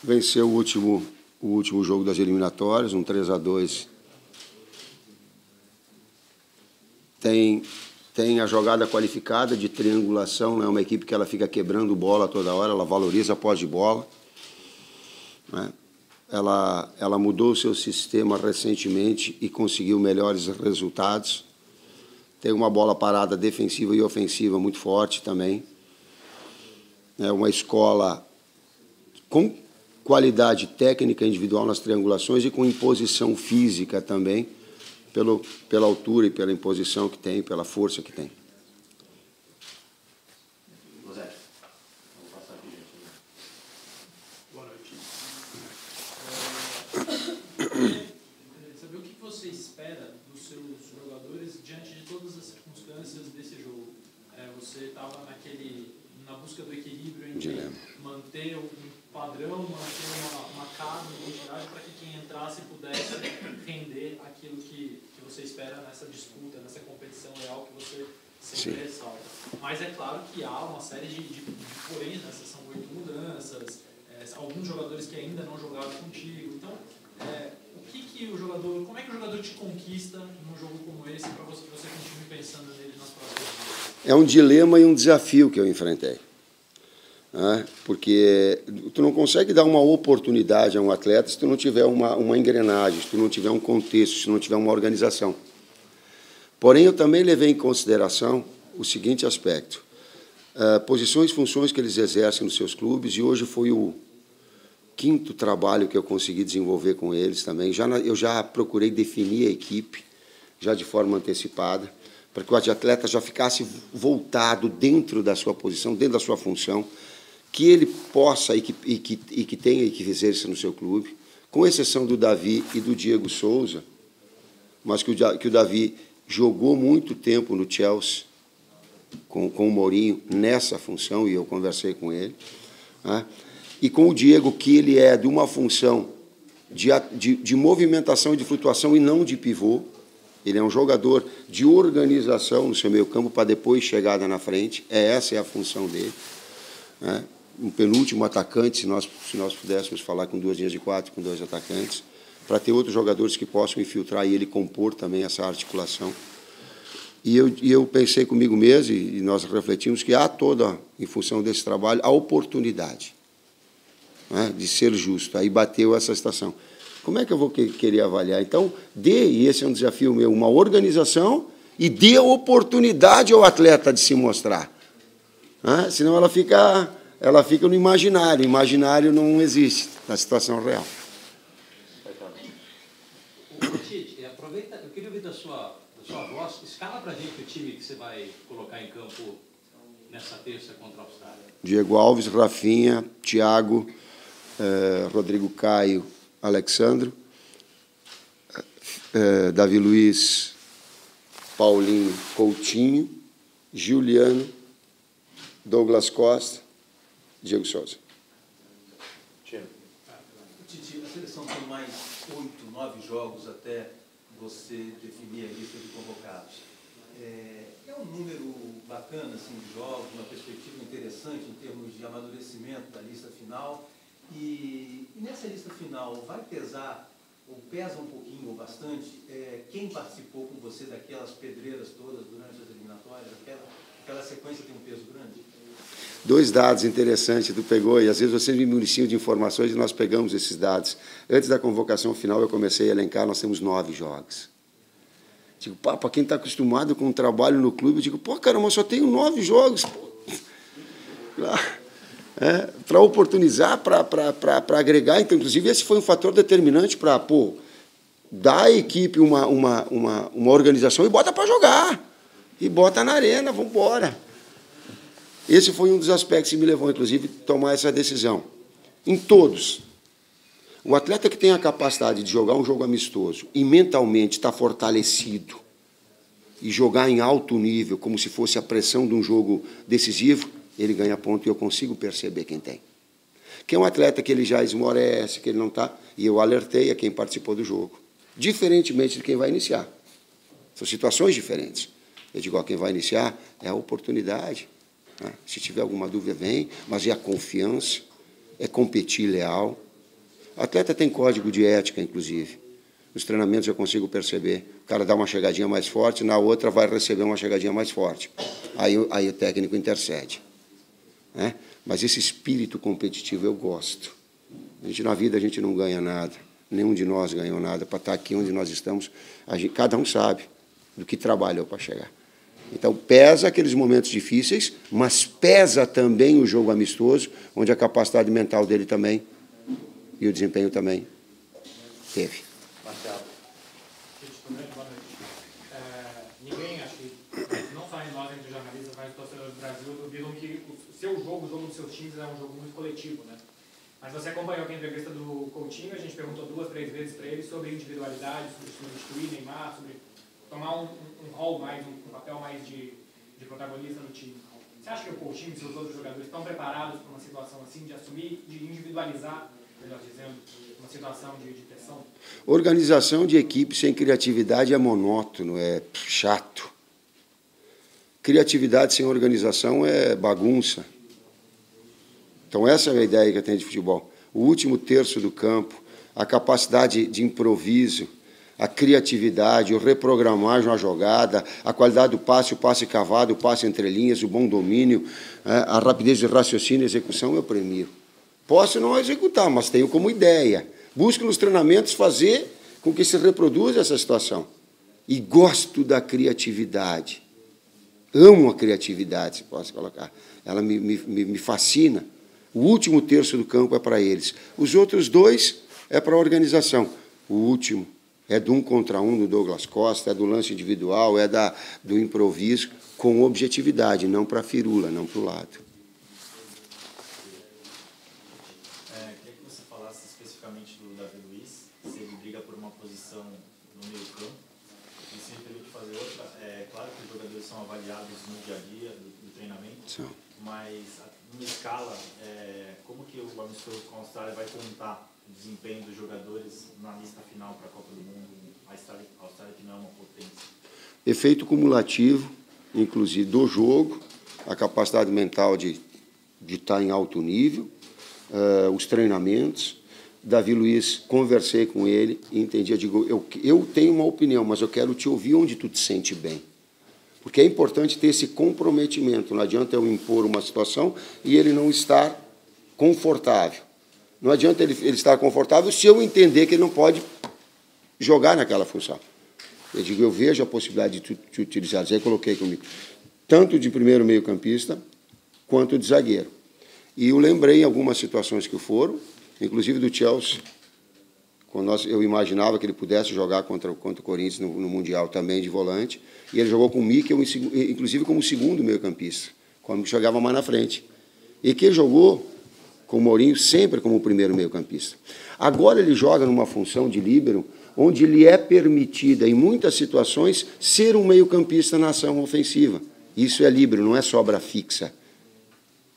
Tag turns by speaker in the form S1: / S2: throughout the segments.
S1: venceu o último jogo das eliminatórias, um 3-2. Tem a jogada qualificada de triangulação, não é uma equipe que ela fica quebrando bola toda hora, ela valoriza a posse de bola, né? Ela mudou o seu sistema recentemente e conseguiu melhores resultados. Tem uma bola parada defensiva e ofensiva muito forte também. É uma escola com qualidade técnica individual nas triangulações e com imposição física também, pela altura e pela imposição que tem, pela força que tem.
S2: José, vamos passar aqui, gente.
S3: Boa noite. Queria saber o que você espera dos seus jogadores diante de todas as circunstâncias desse jogo. Você estava na busca do equilíbrio entre manter um padrão, manter uma cara, uma identidade, para que quem entrasse pudesse render aquilo que você espera nessa disputa, nessa competição leal que você sempre ressalta. Mas é claro que há uma série de poréns, né? São 8 mudanças, alguns jogadores que ainda não jogaram contigo. Então, como é que o jogador te conquista num jogo como esse, para que você continue pensando nele nas próximas vezes?
S1: É um dilema e um desafio que eu enfrentei. Porque tu não consegue dar uma oportunidade a um atleta se tu não tiver uma engrenagem, se tu não tiver um contexto, se tu não tiver uma organização. Porém, eu também levei em consideração o seguinte aspecto: posições e funções que eles exercem nos seus clubes, e hoje foi o 5º trabalho que eu consegui desenvolver com eles também. Eu já procurei definir a equipe, já de forma antecipada, para que o atleta já ficasse voltado dentro da sua posição, dentro da sua função, que ele possa e que tenha e que exerça no seu clube, com exceção do Davi e do Diego Souza, mas que o Davi jogou muito tempo no Chelsea com o Mourinho nessa função, e eu conversei com ele, né? E com o Diego, que ele é de uma função de movimentação e de flutuação e não de pivô. Ele é um jogador de organização no seu meio campo para depois chegada na frente. Essa é a função dele, né? Um penúltimo atacante, se nós pudéssemos falar com 2 linhas de 4, com 2 atacantes, para ter outros jogadores que possam infiltrar e ele compor também essa articulação. E eu pensei comigo mesmo, e nós refletimos, que há toda, em função desse trabalho, a oportunidade, né, de ser justo. Aí bateu essa situação. Como é que eu vou querer avaliar? Então, e esse é um desafio meu, uma organização e dê a oportunidade ao atleta de se mostrar. Né? Senão ela fica no imaginário. O imaginário não existe na situação real.
S2: Tite, aproveita, eu queria ouvir da sua voz, escala para a gente o time que você vai colocar em campo nessa terça contra a Austrália.
S1: Diego Alves, Rafinha, Thiago, Rodrigo Caio, Alexandro, Davi Luiz, Paulinho, Coutinho, Juliano, Douglas Costa, Diego Souza.
S4: Titi, a seleção tem mais 8, 9 jogos até você definir a lista de convocados. É um número bacana assim, de jogos, uma perspectiva interessante em termos de amadurecimento da lista final. E nessa lista final, vai pesar, ou pesa um pouquinho ou bastante, quem participou com você daquelas pedreiras todas durante as eliminatórias? Aquela sequência tem um peso grande?
S1: 2 dados interessantes tu pegou, e às vezes vocês me municiam de informações e nós pegamos esses dados. Antes da convocação final, eu comecei a elencar, nós temos 9 jogos. Digo, para quem está acostumado com o trabalho no clube, eu digo, caramba, eu só tenho 9 jogos. Para oportunizar, para agregar. Então, inclusive, esse foi um fator determinante para dar à equipe uma organização e bota para jogar. E bota na arena, vamos embora. Esse foi um dos aspectos que me levou, inclusive, a tomar essa decisão. Em todos. O atleta que tem a capacidade de jogar um jogo amistoso e mentalmente está fortalecido e jogar em alto nível, como se fosse a pressão de um jogo decisivo, ele ganha ponto e eu consigo perceber quem tem. Que é um atleta que ele já esmorece, que ele não está... E eu alertei a quem participou do jogo, diferentemente de quem vai iniciar. São situações diferentes. Eu digo, quem vai iniciar é a oportunidade. Né? Se tiver alguma dúvida, vem, mas é a confiança, é competir leal, Atleta tem código de ética, inclusive. Nos treinamentos eu consigo perceber. O cara dá uma chegadinha mais forte, na outra vai receber uma chegadinha mais forte. Aí o técnico intercede. Né? Mas esse espírito competitivo eu gosto. Na vida a gente não ganha nada. Nenhum de nós ganhou nada. Para estar aqui onde nós estamos, cada um sabe do que trabalhou para chegar. Então, pesa aqueles momentos difíceis, mas pesa também o jogo amistoso, onde a capacidade mental dele também e o desempenho também teve.
S3: Marcelo. Ninguém, acho que, não só em nós, entre jornalistas, mas torcedores do Brasil, duvidam que o seu jogo, o jogo dos seus times é um jogo muito coletivo, né? Mas você acompanhou aqui a entrevista do Coutinho, a gente perguntou 2, 3 vezes para ele sobre individualidade, sobre substituir Neymar, sobre tomar um rol mais, um papel mais de protagonista no time. Você acha que o Coutinho e seus outros jogadores estão preparados para uma situação assim, de assumir, de individualizar, melhor dizendo, uma situação de pressão?
S1: Organização de equipe sem criatividade é monótono, é chato. Criatividade sem organização é bagunça. Então, essa é a ideia que eu tenho de futebol. O último terço do campo, a capacidade de improviso, a criatividade, o reprogramar uma jogada, a qualidade do passe, o passe cavado, o passe entre linhas, o bom domínio, a rapidez de raciocínio e execução, eu premio. Posso não executar, mas tenho como ideia. Busco nos treinamentos fazer com que se reproduza essa situação. E gosto da criatividade. Amo a criatividade, se posso colocar. Ela me fascina. O último terço do campo é para eles. Os outros 2 é para a organização. O último é do 1 contra 1 do Douglas Costa, é do lance individual, é do improviso, com objetividade, não para a firula, não para o lado.
S5: Queria que você falasse especificamente do Davi Luiz, se ele briga por uma posição no meio campo. E se me permite fazer outra, claro que os jogadores são avaliados no dia a dia do treinamento, mas numa escala, como que o amistoso com a Austrália vai contar o desempenho dos jogadores na lista final para a Copa do Mundo, a Austrália que não é uma potência?
S1: Efeito cumulativo, inclusive, do jogo, a capacidade mental de estar em alto nível, os treinamentos. Davi Luiz, conversei com ele e entendi, digo, eu tenho uma opinião, mas eu quero te ouvir onde tu te sente bem. Porque é importante ter esse comprometimento. Não adianta eu impor uma situação e ele não estar confortável. Não adianta ele estar confortável se eu entender que ele não pode jogar naquela função. Eu digo, eu vejo a possibilidade de te utilizar. Aí coloquei comigo, tanto de primeiro meio-campista quanto de zagueiro. E eu lembrei em algumas situações que foram, inclusive do Chelsea, quando eu imaginava que ele pudesse jogar contra o Corinthians no Mundial também de volante, e ele jogou com o Mikel, inclusive como segundo meio-campista, quando jogava mais na frente. E que jogou com o Mourinho sempre como primeiro meio-campista. Agora ele joga numa função de líbero, onde lhe é permitida, em muitas situações, ser um meio-campista na ação ofensiva. Isso é líbero, não é sobra fixa.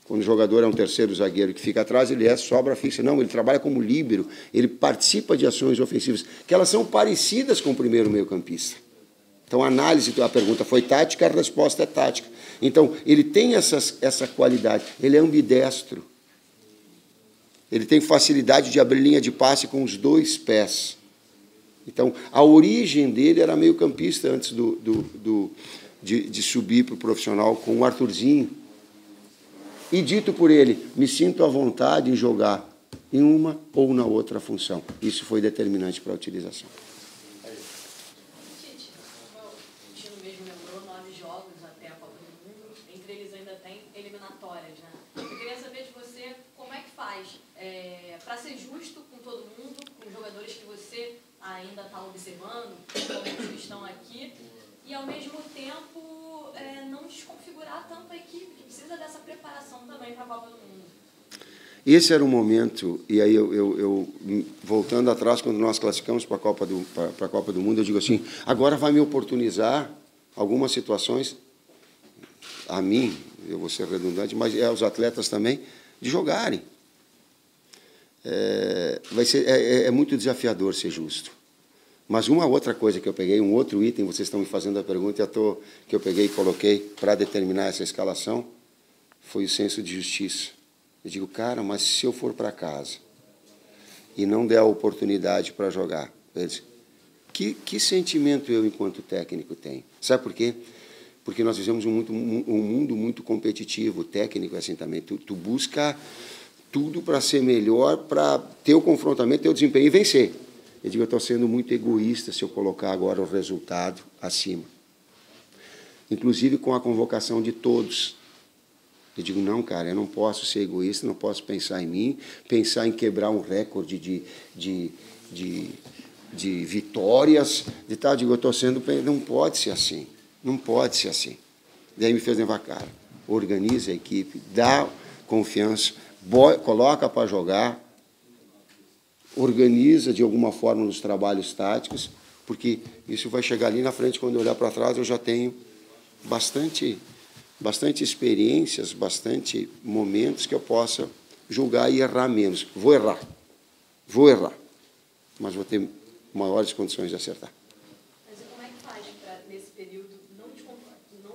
S1: Quando o jogador é um terceiro zagueiro que fica atrás, ele é sobra fixa. Não, ele trabalha como líbero, ele participa de ações ofensivas, que elas são parecidas com o primeiro meio-campista. Então, a análise, a pergunta foi tática, a resposta é tática. Então, ele tem essa qualidade, ele é ambidestro. Ele tem facilidade de abrir linha de passe com os 2 pés. Então, a origem dele era meio-campista antes de subir para o profissional com o Arthurzinho. E dito por ele, me sinto à vontade em jogar em uma ou na outra função. Isso foi determinante para a utilização.
S6: Tite, o Tino mesmo lembrou 9 jogos até a Copa do Mundo, entre eles ainda tem eliminatórias, né? Eu queria saber de você como é que faz para ser justo com todo mundo, com os jogadores que você ainda está observando, como que estão aqui, e ao mesmo tempo não desconfigurar tanto a equipe, que precisa dessa preparação também para a Copa do Mundo.
S1: Esse era o momento, e aí eu voltando atrás, quando nós classificamos para a Copa do Mundo, eu digo assim, agora vai me oportunizar algumas situações, a mim, eu vou ser redundante, mas aos atletas também, de jogarem. É muito desafiador ser justo. Mas uma outra coisa que eu peguei, um outro item, vocês estão me fazendo a pergunta, que eu peguei e coloquei para determinar essa escalação, foi o senso de justiça. Eu digo, cara, mas se eu for para casa e não der a oportunidade para jogar, que sentimento eu, enquanto técnico, tenho? Sabe por quê? Porque nós vivemos um mundo muito competitivo, técnico assim também. Tu busca tudo para ser melhor, para ter o confrontamento, ter o desempenho e vencer. Eu digo, eu estou sendo muito egoísta se eu colocar agora o resultado acima. Inclusive com a convocação de todos. Eu digo, não, cara, eu não posso ser egoísta, não posso pensar em mim, pensar em quebrar um recorde de vitórias, de tal. Eu digo, eu estou sendo... Não pode ser assim. Não pode ser assim. Daí me fez levar cara. Organiza a equipe, dá confiança, coloca para jogar, organiza de alguma forma nos trabalhos táticos, porque isso vai chegar ali na frente, quando eu olhar para trás, eu já tenho bastante experiências, bastante momentos que eu possa julgar e errar menos. Vou errar, mas vou ter maiores condições de acertar.
S6: Mas e como é que faz para, nesse período, não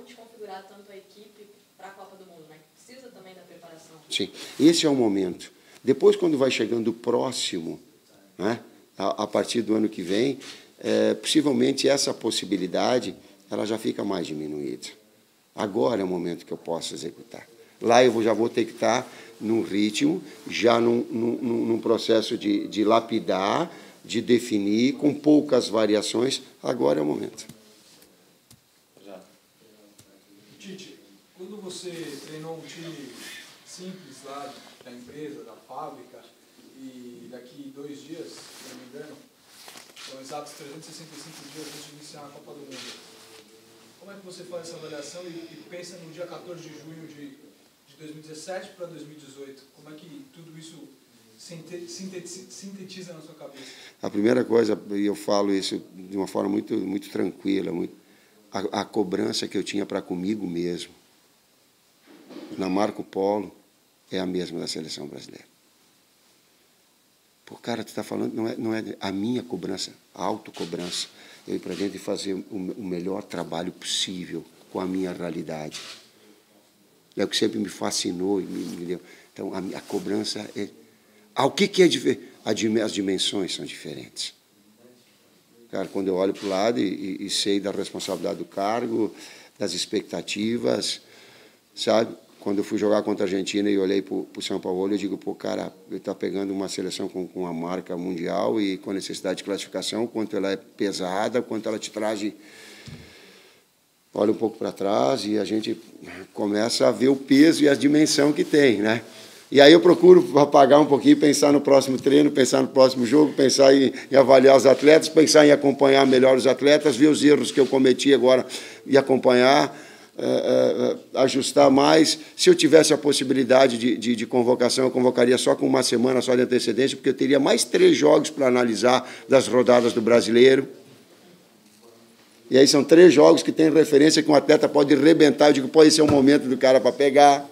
S6: desconfigurar tanto a equipe para a Copa do Mundo, né? Precisa também da preparação.
S1: Sim, esse é o momento. Depois, quando vai chegando o próximo, né, a partir do ano que vem, possivelmente essa possibilidade ela já fica mais diminuída. Agora é o momento que eu posso executar. Lá eu já vou ter que estar num ritmo, já num processo de lapidar, de definir, com poucas variações. Agora é o momento.
S7: Tite, quando você treinou um time simples lá da empresa, da fábrica, e daqui 2 dias, se não me engano, são exatos 365 dias antes de iniciar a Copa do Mundo. Como é que você faz essa avaliação e pensa no dia 14 de junho de 2017 para 2018? Como é que tudo isso sintetiza na sua cabeça? A
S1: primeira coisa, e eu falo isso de uma forma muito tranquila, a cobrança que eu tinha para comigo mesmo, na Marco Polo, é a mesma da seleção brasileira. Pô, cara, tu está falando, não é a minha cobrança, a autocobrança. Eu ir para dentro e fazer o melhor trabalho possível com a minha realidade. É o que sempre me fascinou. Me deu. Então, a cobrança é... O que é diferente? As dimensões são diferentes. Cara, quando eu olho para o lado e sei da responsabilidade do cargo, das expectativas, sabe? Quando eu fui jogar contra a Argentina e olhei para o São Paulo, eu digo, pô, cara, ele está pegando uma seleção com uma marca mundial e com necessidade de classificação, quanto ela é pesada, quanto ela te traz... Olha um pouco para trás e a gente começa a ver o peso e a dimensão que tem, né? E aí eu procuro apagar um pouquinho, pensar no próximo treino, pensar no próximo jogo, pensar em avaliar os atletas, pensar em acompanhar melhor os atletas, ver os erros que eu cometi agora e acompanhar... ajustar mais. Se eu tivesse a possibilidade de convocação, eu convocaria só com uma semana só de antecedência, porque eu teria mais 3 jogos para analisar das rodadas do Brasileiro. E aí são 3 jogos que tem referência que um atleta pode arrebentar. Eu digo, pode ser um momento do cara para pegar.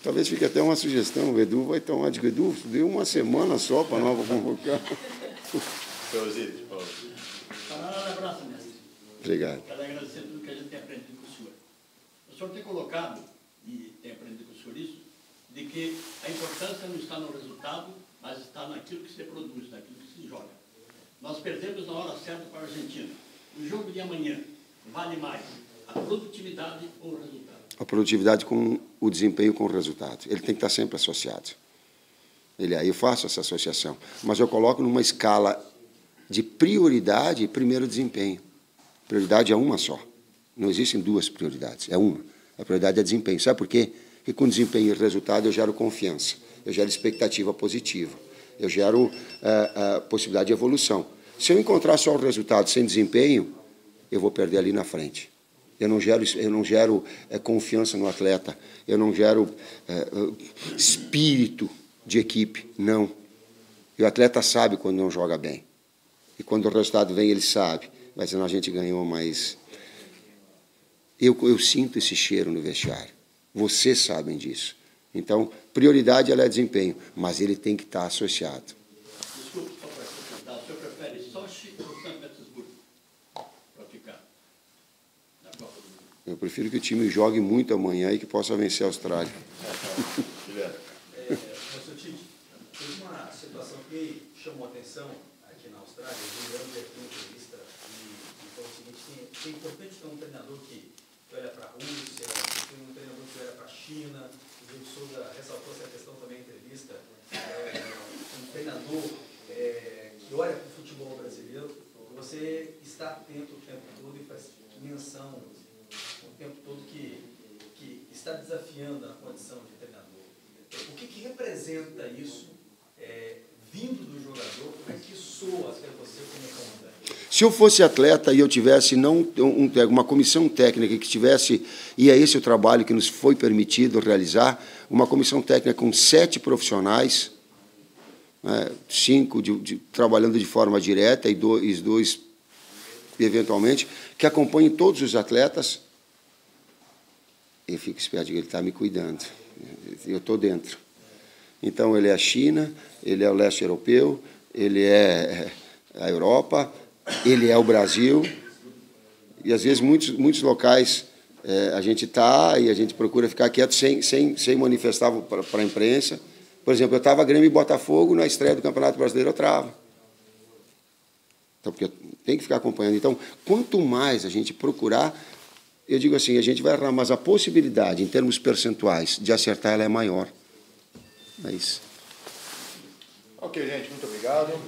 S1: Talvez fique até uma sugestão. O Edu vai tomar. Digo, Edu, deu uma semana só para nós convocar. Obrigado.
S8: Quero agradecer tudo que a gente tem aprendido com o senhor. O senhor tem colocado, e tem aprendido com o senhor isso, de que a importância não está no resultado, mas está naquilo que se produz, naquilo que se joga. Nós perdemos na hora certa para a Argentina. O jogo de amanhã vale mais a produtividade ou o resultado?
S1: A produtividade com o desempenho com o resultado. Ele tem que estar sempre associado. Eu faço essa associação, mas eu coloco numa escala de prioridade, primeiro desempenho. Prioridade é uma só. Não existem 2 prioridades, é uma. A prioridade é desempenho. Sabe por quê? Porque com desempenho e resultado eu gero confiança, eu gero expectativa positiva, eu gero possibilidade de evolução. Se eu encontrar só o resultado sem desempenho, eu vou perder ali na frente. Eu não gero confiança no atleta, eu não gero espírito de equipe, não. E o atleta sabe quando não joga bem. E quando o resultado vem, ele sabe. Mas a gente ganhou, mas eu sinto esse cheiro no vestiário. Vocês sabem disso. Então, prioridade ela é desempenho, mas ele tem que estar associado.
S8: Desculpe, só para acrescentar, o senhor prefere Sochi ou São Petersburgo para ficar na Copa do Mundo?
S1: Eu prefiro que o time jogue muito amanhã e que possa vencer a Austrália.
S3: Professor Tite,
S4: teve uma situação que me chamou a atenção aqui na Austrália. Eu lembro de uma entrevista e foi o seguinte: é importante ter um treinador que olha para a Rússia, tem um treinador que olha para a China. O Diego Souza ressaltou essa questão também em entrevista. Um treinador que olha para o futebol brasileiro, você está atento o tempo todo e faz menção o tempo todo que está desafiando a condição de treinador. O que representa isso vindo do jogador? Como é que soa até você como comandante?
S1: Se eu fosse atleta e eu tivesse uma comissão técnica que tivesse, e é esse o trabalho que nos foi permitido realizar, uma comissão técnica com 7 profissionais, 5 trabalhando de forma direta e dois eventualmente, que acompanhem todos os atletas. Eu fico esperto que ele está me cuidando. Eu estou dentro. Então, ele é a China, ele é o leste europeu, ele é a Europa, ele é o Brasil. E, às vezes, muitos locais a gente está e a gente procura ficar quieto sem manifestar para a imprensa. Por exemplo, eu estava Grêmio e Botafogo, na estreia do Campeonato Brasileiro eu trava. Então, porque tem que ficar acompanhando. Então, quanto mais a gente procurar, eu digo assim, a gente vai errar, mas a possibilidade, em termos percentuais, de acertar, ela é maior. É isso.
S9: Ok, gente, muito obrigado.